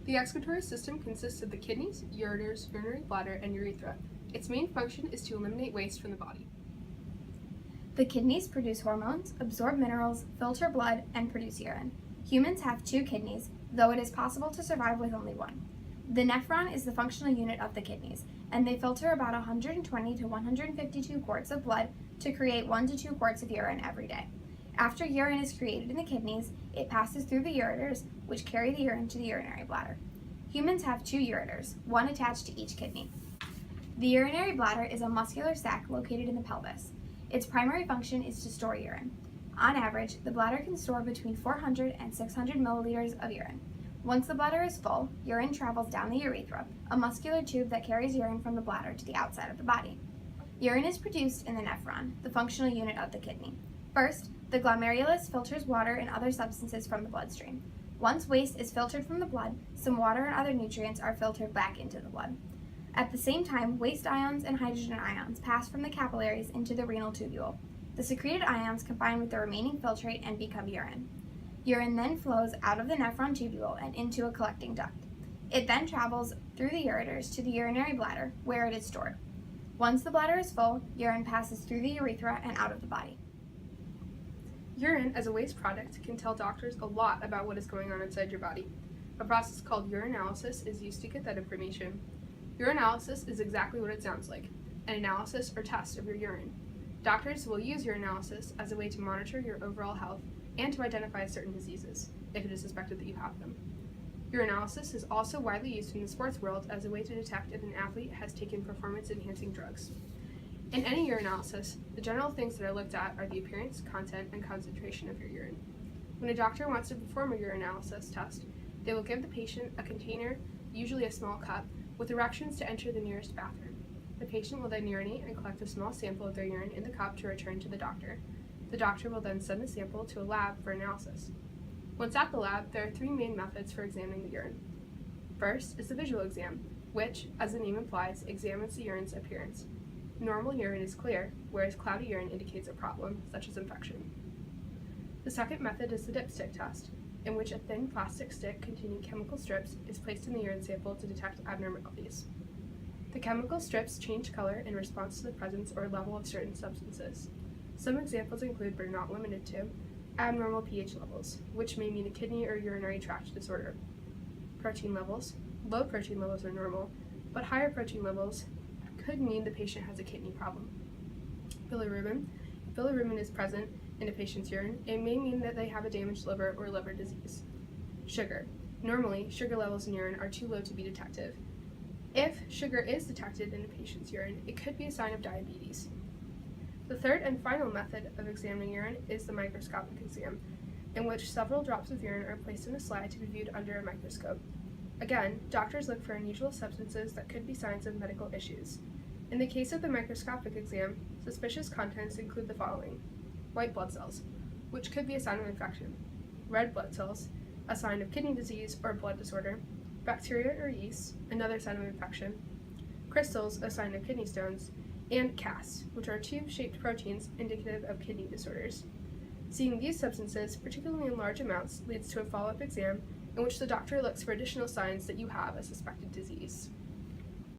The excretory system consists of the kidneys, ureters, urinary bladder, and urethra. Its main function is to eliminate waste from the body. The kidneys produce hormones, absorb minerals, filter blood, and produce urine. Humans have 2 kidneys, though it is possible to survive with only one. The nephron is the functional unit of the kidneys, and they filter about 120 to 152 quarts of blood to create 1 to 2 quarts of urine every day. After urine is created in the kidneys, it passes through the ureters, which carry the urine to the urinary bladder. Humans have 2 ureters, one attached to each kidney. The urinary bladder is a muscular sac located in the pelvis. Its primary function is to store urine. On average, the bladder can store between 400 and 600 milliliters of urine. Once the bladder is full, urine travels down the urethra, a muscular tube that carries urine from the bladder to the outside of the body. Urine is produced in the nephron, the functional unit of the kidney. First, the glomerulus filters water and other substances from the bloodstream. Once waste is filtered from the blood, some water and other nutrients are filtered back into the blood. At the same time, waste ions and hydrogen ions pass from the capillaries into the renal tubule. The secreted ions combine with the remaining filtrate and become urine. Urine then flows out of the nephron tubule and into a collecting duct. It then travels through the ureters to the urinary bladder, where it is stored. Once the bladder is full, urine passes through the urethra and out of the body. Urine, as a waste product, can tell doctors a lot about what is going on inside your body. A process called urinalysis is used to get that information. Urinalysis is exactly what it sounds like, an analysis or test of your urine. Doctors will use urinalysis as a way to monitor your overall health and to identify certain diseases, if it is suspected that you have them. Urinalysis is also widely used in the sports world as a way to detect if an athlete has taken performance-enhancing drugs. In any urinalysis, the general things that are looked at are the appearance, content, and concentration of your urine. When a doctor wants to perform a urinalysis test, they will give the patient a container, usually a small cup, with directions to enter the nearest bathroom. The patient will then urinate and collect a small sample of their urine in the cup to return to the doctor. The doctor will then send the sample to a lab for analysis. Once at the lab, there are 3 main methods for examining the urine. First is the visual exam, which, as the name implies, examines the urine's appearance. Normal urine is clear, whereas cloudy urine indicates a problem, such as infection. The second method is the dipstick test, in which a thin plastic stick containing chemical strips is placed in the urine sample to detect abnormalities. The chemical strips change color in response to the presence or level of certain substances. Some examples include, but are not limited to, abnormal pH levels, which may mean a kidney or urinary tract disorder. Protein levels. Low protein levels are normal, but higher protein levels could mean the patient has a kidney problem. Bilirubin. If bilirubin is present in a patient's urine, it may mean that they have a damaged liver or liver disease. Sugar. Normally, sugar levels in urine are too low to be detective. If sugar is detected in a patient's urine, it could be a sign of diabetes. The third and final method of examining urine is the microscopic exam, in which several drops of urine are placed in a slide to be viewed under a microscope. Again, doctors look for unusual substances that could be signs of medical issues. In the case of the microscopic exam, suspicious contents include the following: white blood cells, which could be a sign of infection; red blood cells, a sign of kidney disease or blood disorder; bacteria or yeast, another sign of infection; crystals, a sign of kidney stones; and casts, which are tube-shaped proteins indicative of kidney disorders. Seeing these substances, particularly in large amounts, leads to a follow-up exam in which the doctor looks for additional signs that you have a suspected disease.